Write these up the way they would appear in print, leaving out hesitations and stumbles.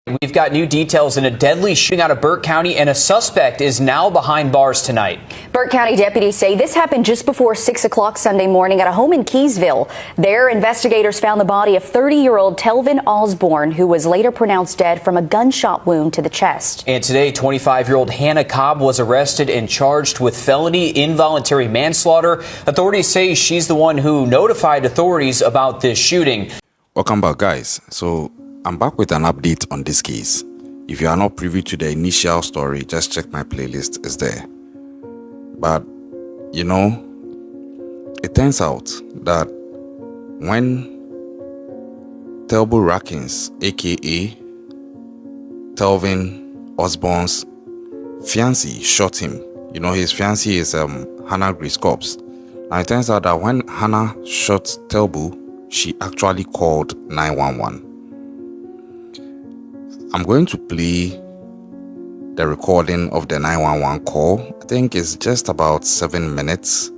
We've got new details in a deadly shooting out of Burke County, and a suspect is now behind bars tonight. Burke County deputies say this happened just before 6 o'clock Sunday morning at a home in Keysville. There, investigators found the body of 30-year-old Telvion Osborne, who was later pronounced dead from a gunshot wound to the chest. And today, 25-year-old Hannah Cobb was arrested and charged with felony involuntary manslaughter. Authorities say she's the one who notified authorities about this shooting. Welcome back, guys. So I'm back with an update on this case. If you are not privy to the initial story, just check my playlist, it's there. But, you know, it turns out that when Telbo Rackins, aka Telvion Osborne's fiancée, shot him, you know, his fiancée is Hannah Grace Cobb. Now it turns out that when Hannah shot Telbo, she actually called 911. I'm going to play the recording of the 911 call. I think it's just about 7 minutes,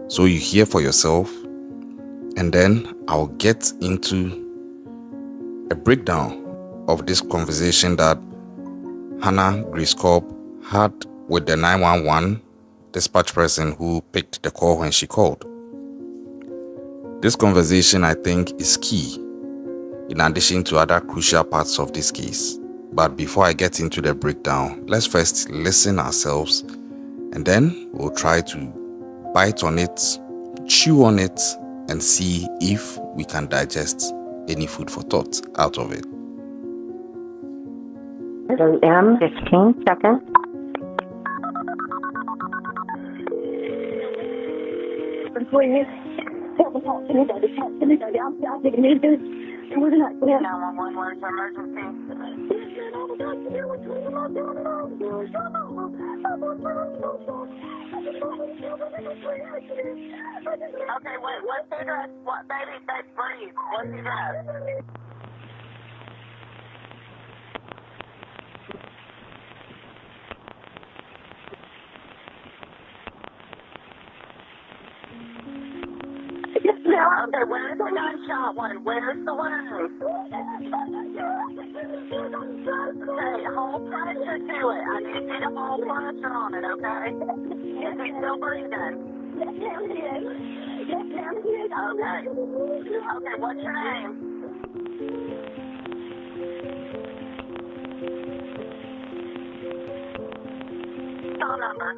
so you hear for yourself, and then I'll get into a breakdown of this conversation that Hannah Grace Cobb had with the 911 dispatch person who picked the call when she called. This conversation, I think, is key in addition to other crucial parts of this case. But before I get into the breakdown, let's first listen ourselves, and then we'll try to bite on it, chew on it, and see if we can digest any food for thought out of it. AM, 15 seconds. Please. Talk to me, baby. Talk to me, baby. I'm taking these dudes. And we're not clear. 911, where's the emergency? Okay, wait, what's the address? What, baby, breathe. What's the address? Okay, where's the gunshot one? Where's the one? Okay, hold pressure to it. I need you to hold pressure on it, okay? Is he still breathing? Okay. Okay, what's your name? Phone number.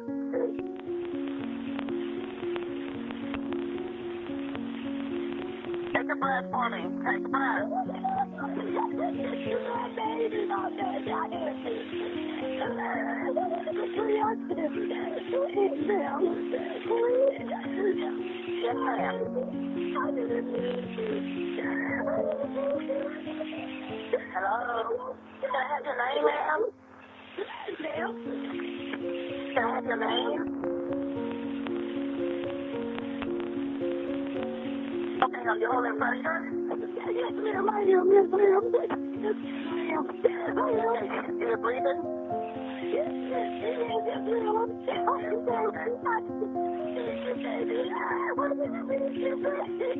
Take a breath for me. Take a breath. Yes, ma'am. Hello? Can I have your name, ma'am? Can I have your name? Okay, are you holding pressure? Yes, ma'am, I am. Yes, ma'am. Yes, ma'am. Okay, you're breathing? Yes, ma'am.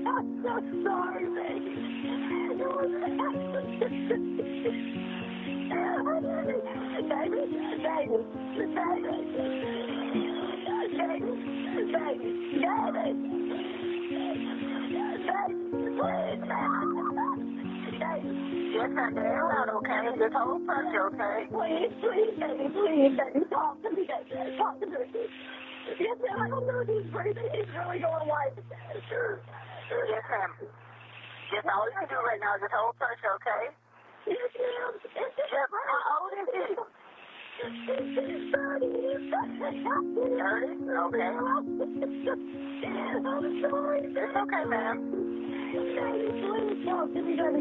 I'm so sorry, baby. Yes, I am. Okay, just hold pressure, okay? Please, baby, talk to me, baby. Talk to me. Yes, ma'am, I don't know if he's breathing. He's really going white. Sure. Yes, ma'am. Yes, all you can do right now is just hold pressure, okay? Yes, ma'am. Yes, how old is he? 30. 30? Okay. I'm sorry. It's okay, ma'am. Baby, please talk to me, baby.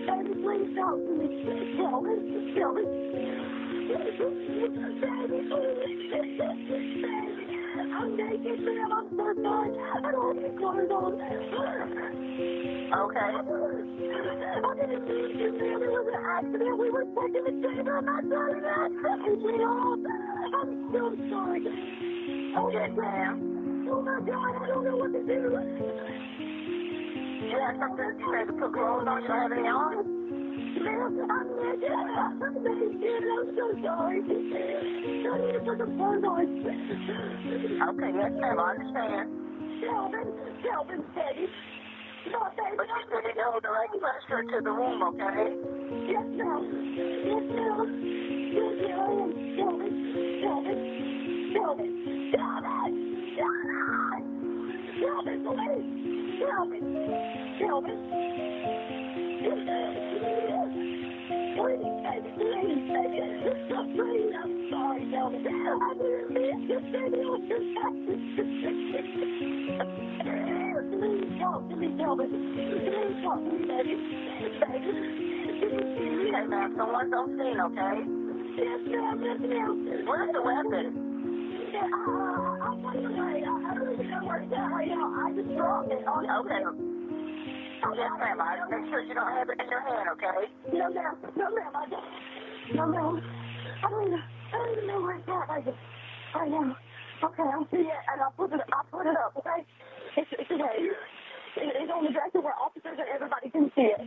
Baby, please talk to me. Tell me. Baby, please. I'm naked, ma'am. I'm so sorry. I don't have any clothes on. Okay. I didn't mean to, ma'am. It was an accident. We were taking the chamber. I'm not sorry that. I'm so sorry. Oh, yes, ma'am. Oh, my God. I don't know what to do. You have something you had to put clothes on. You don't have any on? I'm so sorry. I need to put the phone on. Okay, yes, ma'am, I understand. Kelvin, baby. No, baby. But you need to hold the right pressure to the room, okay? Yes, ma'am. Yes, ma'am. Yes, ma'am. Kelvin. Kelvin, please. Kelvin. Please, baby. Please, I'm sorry, Kelvin. I didn't mean to say Please talk to me, Kelvin. Please talk to me, baby. Okay, ma'am, someone's on scene, okay? Yes, ma'am. Where's the weapon? I'll put it away. I don't even know where it's at right now. I just dropped it. Okay. Yes, ma'am. I'll make sure you don't have it in your hand, okay? No, ma'am. I don't. No, ma'am. I don't even know where it's at right now. Okay, I'll see it, and I'll put it up, okay? It's okay. It's on the dresser where officers and everybody can see it.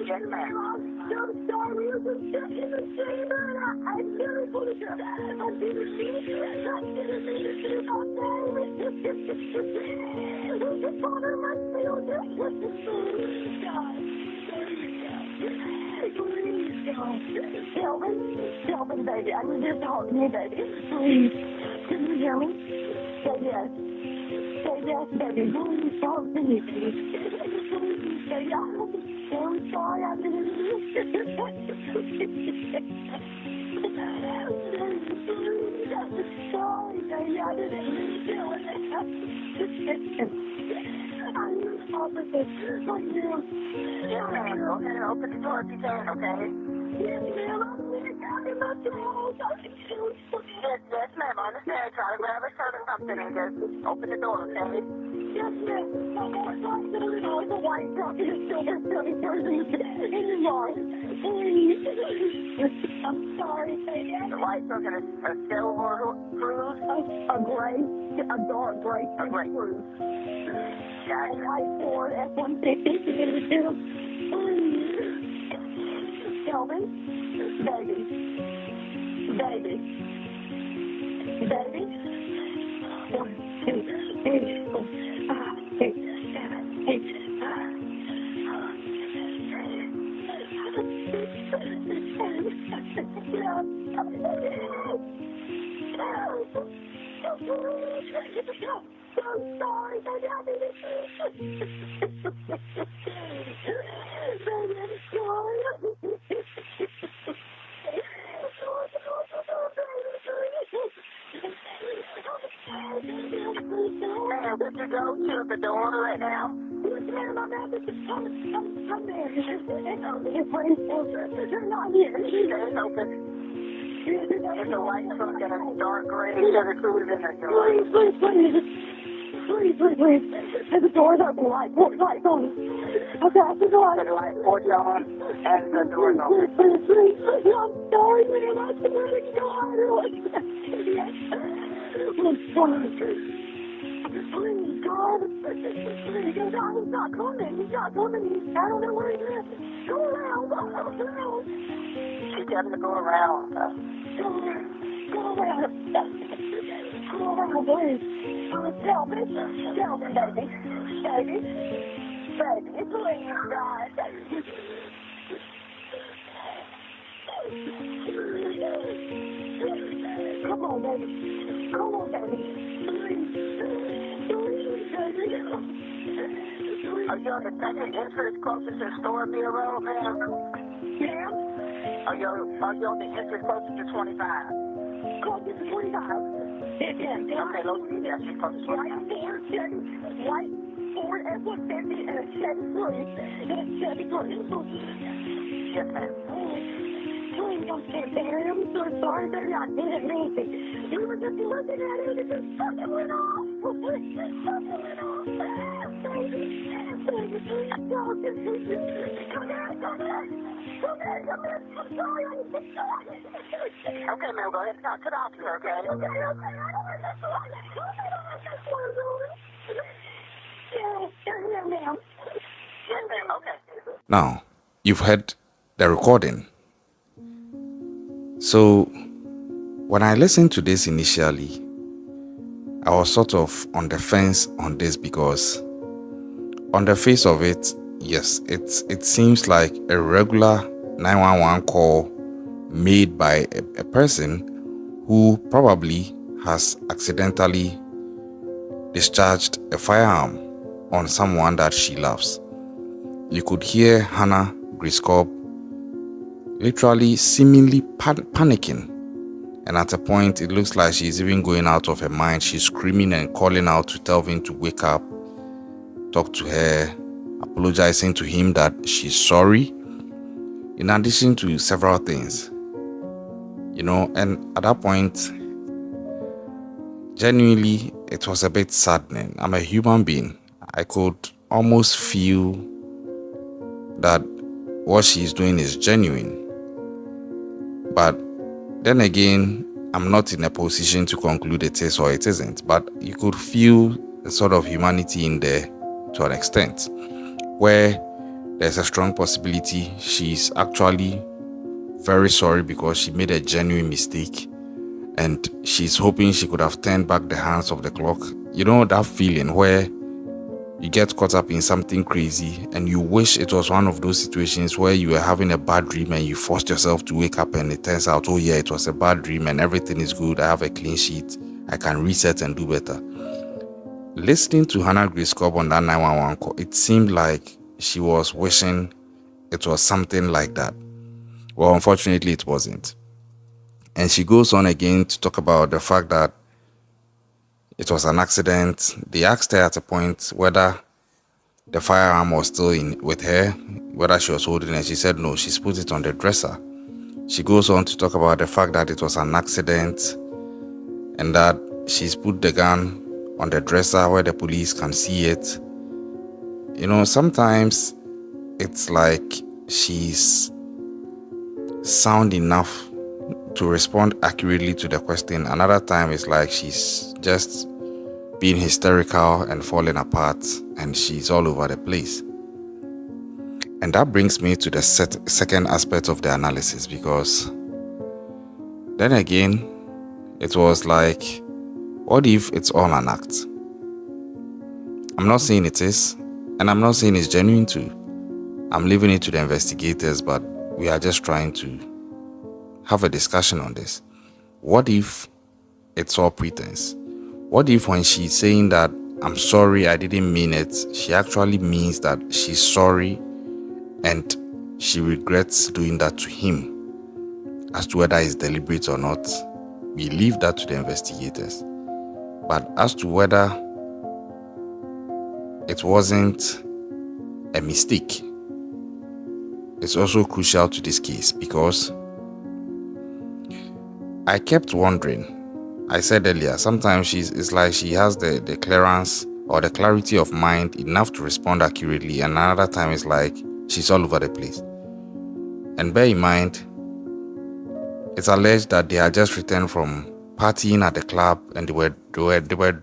Yes, ma'am. I'm so sorry. It was just in the chamber. I never put it up. I didn't mean to do it. It was just bothering my feelings. God. Please, God. Kelvin, baby. I need you to talk to me, baby. Please. Can you hear me? Say yes. Say yes, baby. Please talk to me, baby. Please, baby. I'm sorry I didn't do it. Sorry, baby. I didn't mean to do it. I'm officer. Like you. Yes, ma'am. Go ahead and open the door if you can, okay? Yes, ma'am. I'm really down in my throat. Yes, ma'am. I understand. Try to grab a shirt or something and just open the door, okay? Yes, ma'am. It's a white truck and a silver study jersey in the yard. Please. I'm sorry, baby. The white truck and a silver cruise? A dark gray cruise. Gotcha. A white Ford F-150 Please. Kelvin? Baby. 1, 2, 3, 4, 5, 6, 7, 8. I'm sorry, baby. I didn't Baby, I'm sorry. Ma'am, would you go to the door right now? Yes, ma'am. I'm at the come there. They're not here. It's open. There's a white truck and a dark gray Chevy Cruze in there. Please. The door's open. Lights on. Okay, I can go out. The light porch on and the door's open. Please. I'm sorry, ma'am. I swear to God. I'm sorry. Please, God. He's not coming. I don't know where he is. Go around. She's got to go around. Go around, please. Kelvin, baby. Please, God. Come on, baby. Are you on the second entrance closest to Store Bureau, ma'am? Ma'am? Are you on the entrance closest to 25? Closest to 25? Yeah. Okay, yes, you're close to 25. White Ford F-150 and a Chevy Cruze. Yes, ma'am. Please don't stand there. I'm so sorry, baby. I didn't mean to. You were just looking at it and just fucking went off. Okay, ma'am, go ahead and talk to the officer, okay? Yeah, ma'am. Okay. Now, you've heard the recording. So when I listened to this initially, I was sort of on the fence on this because on the face of it, yes, it seems like a regular 911 call made by a person who probably has accidentally discharged a firearm on someone that she loves. You could hear Hannah Grace Cobb literally seemingly panicking. And at a point, it looks like she's even going out of her mind. She's screaming and calling out to Telvion to wake up, talk to her, apologizing to him that she's sorry, in addition to several things. And at that point, genuinely, it was a bit saddening. I'm a human being. I could almost feel that what she's doing is genuine. But then again, I'm not in a position to conclude it is or it isn't. But you could feel a sort of humanity in there to an extent, where there's a strong possibility she's actually very sorry because she made a genuine mistake and she's hoping she could have turned back the hands of the clock. You know that feeling where you get caught up in something crazy and you wish it was one of those situations where you were having a bad dream and you forced yourself to wake up and it turns out, oh yeah, it was a bad dream and everything is good. I have a clean sheet. I can reset and do better. Listening to Hannah Grace Cobb on that 911 call, it seemed like she was wishing it was something like that. Well, unfortunately, it wasn't. And she goes on again to talk about the fact that it was an accident. They asked her at a point whether the firearm was still with her, whether she was holding it. She said no, she's put it on the dresser. She goes on to talk about the fact that it was an accident and that she's put the gun on the dresser where the police can see it. Sometimes it's like she's sound enough to respond accurately to the question. Another time it's like she's just being hysterical and falling apart and she's all over the place. And that brings me to the second aspect of the analysis, because then again, it was like, what if it's all an act? I'm not saying it is, and I'm not saying it's genuine too. I'm leaving it to the investigators, but we are just trying to have a discussion on this. What if it's all pretense? What if when she's saying that, I'm sorry, I didn't mean it, she actually means that she's sorry and she regrets doing that to him? As to whether it's deliberate or not, we leave that to the investigators. But as to whether it wasn't a mistake, it's also crucial to this case, because I kept wondering. I said earlier, sometimes it's like she has the clearance or the clarity of mind enough to respond accurately, and another time it's like she's all over the place. And bear in mind, it's alleged that they had just returned from partying at the club and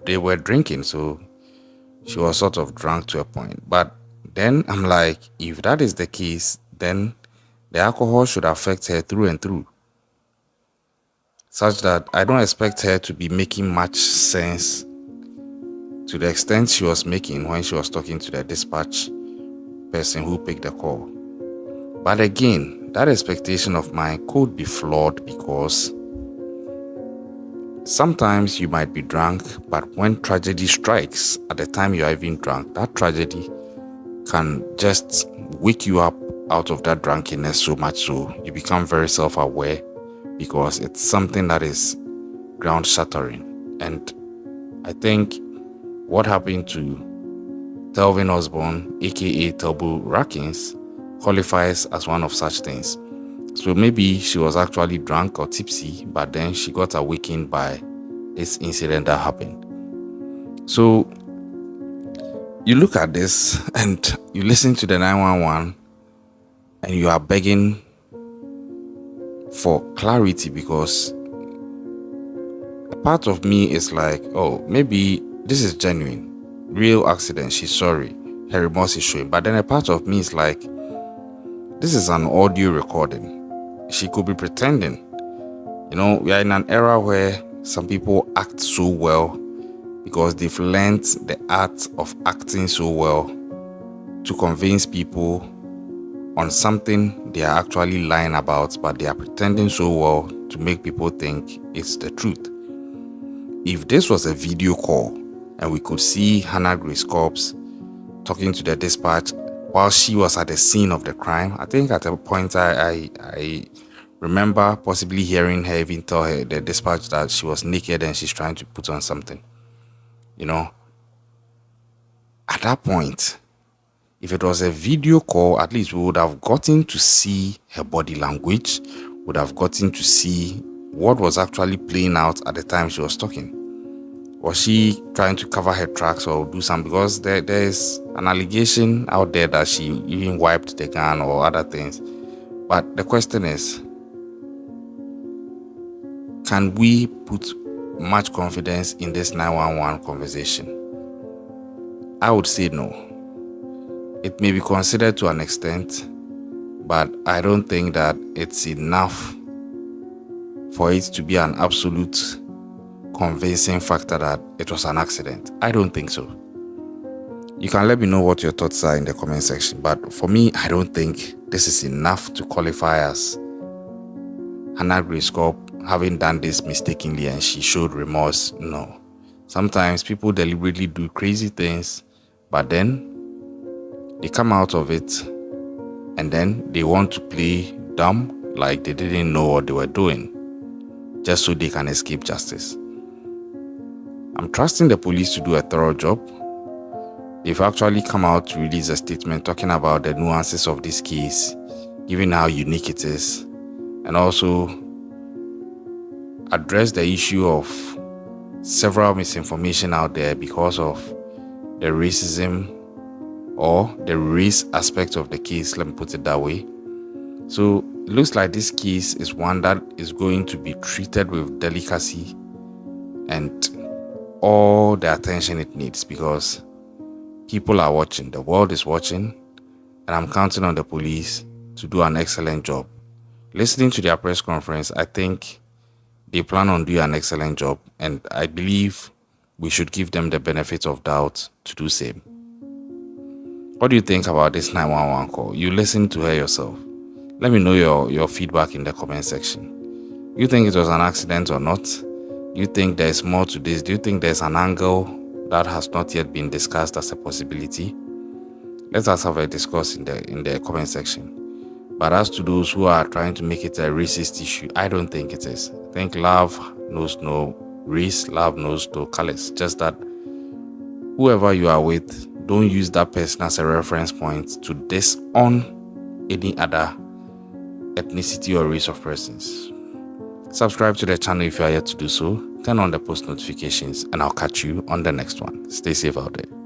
they were drinking, so she was sort of drunk to a point. But then I'm like, if that is the case, then the alcohol should affect her through and through, such that I don't expect her to be making much sense to the extent she was making when she was talking to the dispatch person who picked the call. But again, that expectation of mine could be flawed, because sometimes you might be drunk, but when tragedy strikes at the time you are even drunk, that tragedy can just wake you up out of that drunkenness so much so you become very self-aware, because it's something that is ground-shattering. And I think what happened to Telvion Osborne, aka Telbo Rackins, qualifies as one of such things. So maybe she was actually drunk or tipsy, but then she got awakened by this incident that happened. So you look at this and you listen to the 911 and you are begging for clarity, because a part of me is like, oh, maybe this is genuine, real accident, she's sorry, her remorse is showing. But then a part of me is like, This is an audio recording. She could be pretending. You know, we are in an era where some people act so well because they've learned the art of acting so well to convince people on something they are actually lying about, but they are pretending so well to make people think it's the truth. If this was a video call and we could see Hannah Grace Cobb talking to the dispatch while she was at the scene of the crime, I think at a point I remember possibly hearing her even tell the dispatch that she was naked and she's trying to put on something. You know, at that point, if it was a video call, at least we would have gotten to see her body language, would have gotten to see what was actually playing out at the time she was talking. Was she trying to cover her tracks or do something? Because there's an allegation out there that she even wiped the gun or other things. But the question is, can we put much confidence in this 911 conversation? I would say no. It may be considered to an extent, but I don't think that it's enough for it to be an absolute convincing factor that it was an accident. I don't think so. You can let me know what your thoughts are in the comment section, but for me, I don't think this is enough to qualify as Hannah Grace Cobb having done this mistakenly and she showed remorse. No. Sometimes people deliberately do crazy things, but then they come out of it and then they want to play dumb, like they didn't know what they were doing, just so they can escape justice. I'm trusting the police to do a thorough job. They've actually come out to release a statement talking about the nuances of this case, given how unique it is, and also address the issue of several misinformation out there because of the racism or the race aspect of the case, let me put it that way. So it looks like this case is one that is going to be treated with delicacy and all the attention it needs, because people are watching, the world is watching, and I'm counting on the police to do an excellent job. Listening to their press conference, I think they plan on doing an excellent job, and I believe we should give them the benefit of doubt to do same. What do you think about this 911 call? You listened to her yourself. Let me know your feedback in the comment section. You think it was an accident or not? Do you think there's more to this? Do you think there's an angle that has not yet been discussed as a possibility? Let us have a discuss in the comment section. But as to those who are trying to make it a racist issue, I don't think it is. I think love knows no race, love knows no colors. Just that whoever you are with, don't use that person as a reference point to disown any other ethnicity or race of persons. Subscribe to the channel if you are yet to do so. Turn on the post notifications, and I'll catch you on the next one. Stay safe out there.